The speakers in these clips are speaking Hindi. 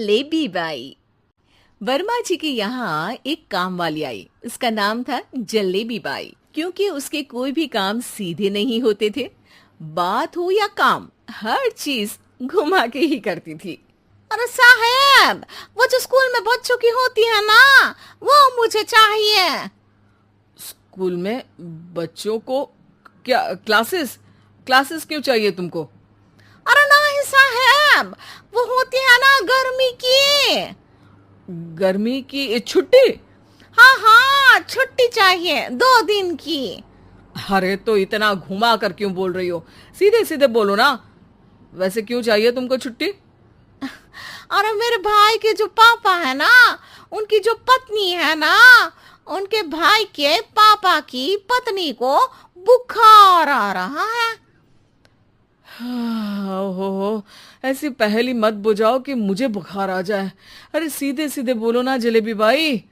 जलेबी बाई। वर्मा जी के यहाँ एक काम वाली आई। उसका नाम था जलेबी बाई, क्योंकि उसके कोई भी काम सीधे नहीं होते थे। बात हो या काम, हर चीज घुमा के ही करती थी। अरे साहब, वो जो स्कूल में बच्चों की होती है ना, वो मुझे चाहिए। स्कूल में बच्चों को क्या? क्लासेस क्लासेस क्यों चाहिए तुमको? अरे नहीं साहब, वो होती है ना गर्मी की। गर्मी की छुट्टी? हाँ हाँ, छुट्टी चाहिए 2 दिन की। अरे तो इतना घुमा कर क्यों बोल रही हो? सीधे सीधे बोलो ना। वैसे क्यों चाहिए तुमको छुट्टी? अरे मेरे भाई के जो पापा है ना, उनकी जो पत्नी है ना, उनके भाई के पापा की पत्नी को बुखार आ रहा है। ओहो, ऐसी पहेली मत बुझाओ कि मुझे बुखार आ जाए। अरे सीधे सीधे बोलो ना जलेबी बाई।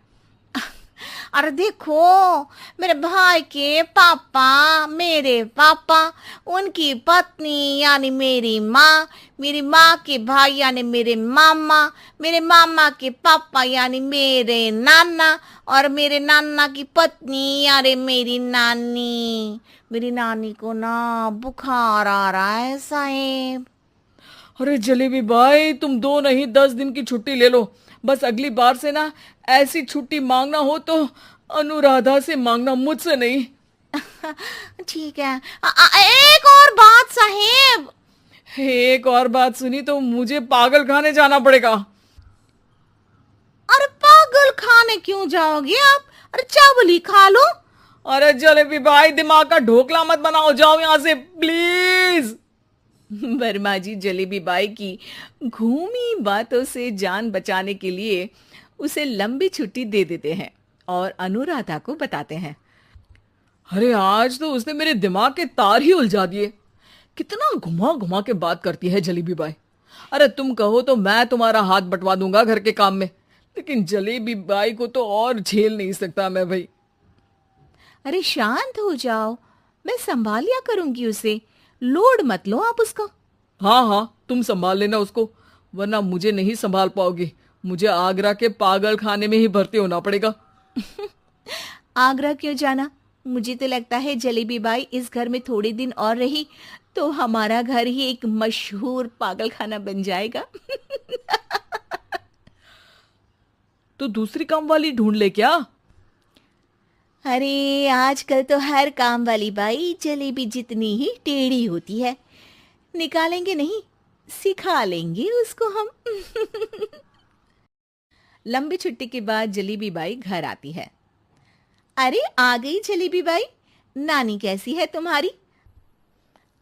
अरे देखो, मेरे भाई के पापा, मेरे पापा, उनकी पत्नी यानी मेरी माँ के भाई यानी मेरे मामा के पापा यानी मेरे नाना, और मेरे नाना की पत्नी यानी मेरी नानी को ना बुखार आ रहा है साहेब। अरे जलेबी भाई, तुम 2 नहीं 10 दिन की छुट्टी ले लो। बस अगली बार से ना ऐसी छुट्टी मांगना हो तो अनुराधा से मांगना, मुझसे नहीं। ठीक है। एक और बात साहेब। एक और बात सुनी तो मुझे पागल खाने जाना पड़ेगा। अरे पागल खाने क्यों जाओगे आप? अरे चावल ही खा लो। अरे जलेबी भाई, दिमाग का ढोकला मत बनाओ, जाओ यहां से प्लीज। वर्मा जी जलेबी बाई की घूमी बातों से जान बचाने के लिए उसे लंबी छुट्टी दे देते हैं और अनुराधा को बताते हैं। अरे आज तो उसने मेरे दिमाग के तार ही उलझा दिए। कितना घुमा घुमा के बात करती है जलेबी बाई। अरे तुम कहो तो मैं तुम्हारा हाथ बंटवा दूंगा घर के काम में, लेकिन जलेबी बाई को तो और झेल नहीं सकता मैं भाई। अरे शांत हो जाओ, मैं संभाल लिया करूंगी उसे, लोड मत लो आप उसका। हाँ हाँ, तुम संभाल लेना उसको, वरना मुझे नहीं संभाल पाओगी। मुझे आगरा के पागल खाने में ही भर्ती होना पड़ेगा। आगरा क्यों जाना? मुझे तो लगता है जलेबी बाई इस घर में थोड़े दिन और रही तो हमारा घर ही एक मशहूर पागल खाना बन जाएगा। तो दूसरी काम वाली ढूंढ ले क्या? अरे आजकल तो हर काम वाली बाई जलेबी जितनी ही टेढ़ी होती है। निकालेंगे नहीं, सिखा लेंगे उसको हम। लंबी छुट्टी के बाद जलेबी बाई घर आती है। अरे आ गई जलेबी बाई, नानी कैसी है तुम्हारी?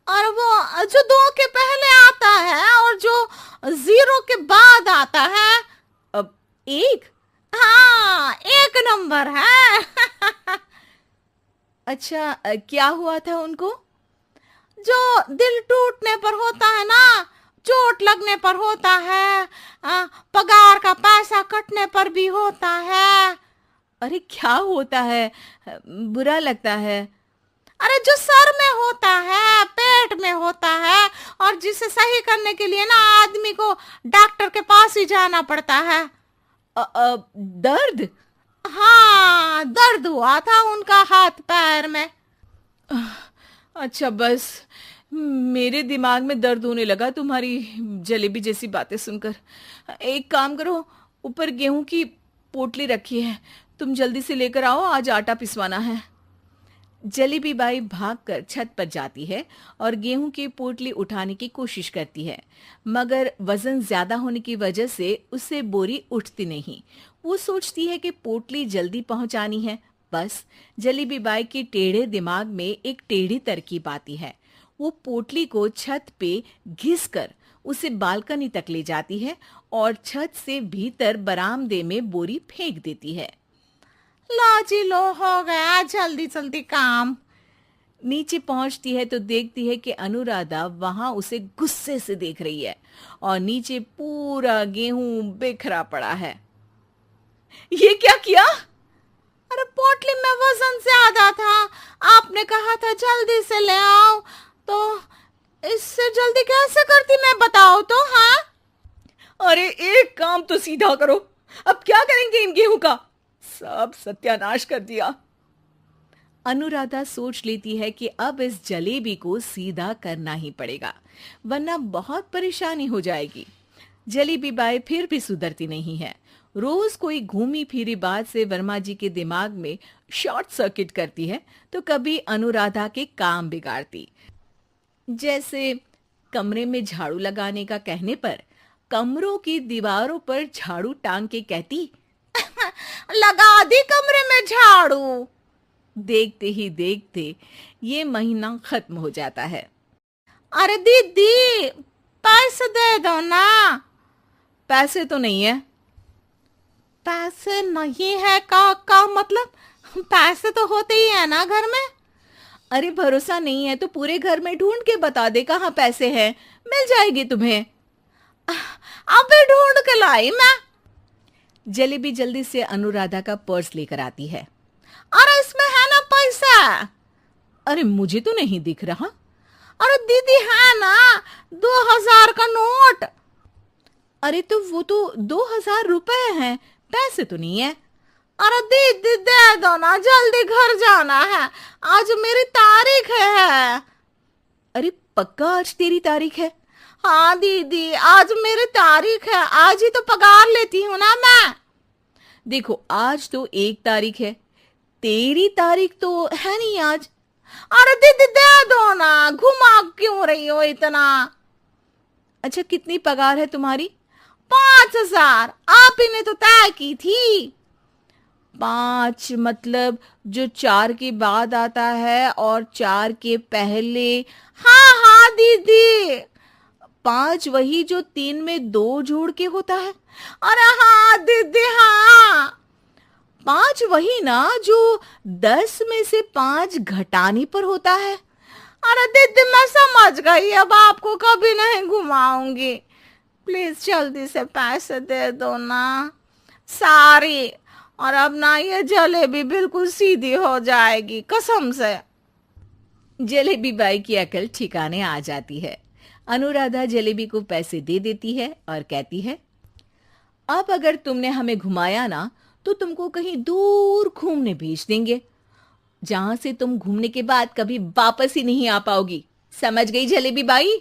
और वो जो 2 के पहले आता है और जो 0 के बाद आता है। अब एक? हाँ, 1 नंबर है। अच्छा, क्या हुआ था उनको? जो दिल टूटने पर होता है ना, चोट लगने पर होता है, पगार का पैसा कटने पर भी होता है। अरे क्या होता है? बुरा लगता है? अरे जो सर में होता है, पेट में होता है, और जिसे सही करने के लिए ना आदमी को डॉक्टर के पास ही जाना पड़ता है। दर्द? हाँ, दर्द हुआ था उनका हाथ पैर में। अच्छा बस, मेरे दिमाग में दर्द होने लगा तुम्हारी जलेबी जैसी बातें सुनकर। एक काम करो, ऊपर गेहूं की पोटली रखी है, तुम जल्दी से लेकर आओ, आज आटा पिसवाना है। जलेबी बाई भागकर छत पर जाती है और गेहूं की पोटली उठाने की कोशिश करती है, मगर वजन ज्यादा होने की वजह से उससे बोरी उठती नहीं। वो सोचती है कि पोटली जल्दी पहुंचानी है। बस जलेबी बाई के टेढ़े दिमाग में एक टेढ़ी तरकीब आती है। वो पोटली को छत पे घिसकर उसे बालकनी तक ले जाती है और छत से भीतर बरामदे में बोरी फेंक देती है। लो जी लो, हो गया जल्दी जल्दी काम। नीचे पहुंचती है तो देखती है कि अनुराधा वहां उसे गुस्से से देख रही है और नीचे पूरा गेहूं बिखरा पड़ा है। ये क्या किया? अरे पोटली में वजन ज्यादा था, आपने कहा था जल्दी से ले आओ, तो इससे जल्दी कैसे करती मैं बताओ तो। हाँ अरे एक काम तो सीधा करो, अब क्या करेंगे इन गेहूं का? सब सत्यानाश कर दिया। अनुराधा सोच लेती है कि अब इस जलेबी को सीधा करना ही पड़ेगा, वरना बहुत परेशानी हो जाएगी। जलेबी बाई फिर भी सुधरती नहीं है। रोज कोई घूमी फिरी बात से वर्मा जी के दिमाग में शॉर्ट सर्किट करती है, तो कभी अनुराधा के काम बिगाड़ती। जैसे कमरे में झाड़ू लगाने का कहने पर कमरों की दीवारों पर झाड़ू टांग के कहती, लगा दी कमरे में झाड़ू। देखते ही देखते ये महीना खत्म हो जाता है। अरे दीदी, पैसे दे दो ना। पैसे तो नहीं है। पैसे नहीं है का मतलब? पैसे तो होते ही है ना घर में। अरे भरोसा नहीं है तो पूरे घर में ढूंढ के बता दे कहाँ पैसे हैं, मिल जाएगी तुम्हें। अबे ढूंढ के लाई मैं। जलेबी जल्दी से अनुराधा का पर्स लेकर आती है। अरे इसमें है ना पैसा। अरे मुझे तो नहीं दिख रहा। अरे दीदी है ना, 2000 का नोट। अरे तो वो तो 2000 रुपए हैं, पैसे तो नहीं है। अरे दीदी दे दो ना, जल्दी घर जाना है, आज मेरी तारीख है। अरे पक्का आज तेरी तारीख है? हाँ दीदी, आज मेरी तारीख है, आज ही तो पगार लेती हूँ ना मैं। देखो आज तो 1 तारीख है, तेरी तारीख तो है नहीं आज। अरे दीदी दे दो ना, घुमा क्यों रही हो इतना? अच्छा कितनी पगार है तुम्हारी? 5000, आप ही ने तो तय की थी। 5 मतलब जो 4 के बाद आता है और 4 के पहले? हाँ हाँ दीदी। 5 वही जो 3 में 2 जोड़ के होता है? अरे हाँ दीदी हाँ। 5 वही ना जो 10 में से 5 घटाने पर होता है? अरे दीदी मैं समझ गई, अब आपको कभी नहीं घुमाऊंगी। प्लीज जल्दी से पैसे दे दो ना, सारी। और अब ना ये जलेबी बिल्कुल सीधी हो जाएगी, कसम से। जलेबी बाई की अकल ठिकाने आ जाती है। अनुराधा जलेबी को पैसे दे देती है और कहती है, अब अगर तुमने हमें घुमाया ना तो तुमको कहीं दूर घूमने भेज देंगे, जहां से तुम घूमने के बाद कभी वापस ही नहीं आ पाओगी। समझ गई जलेबी बाई?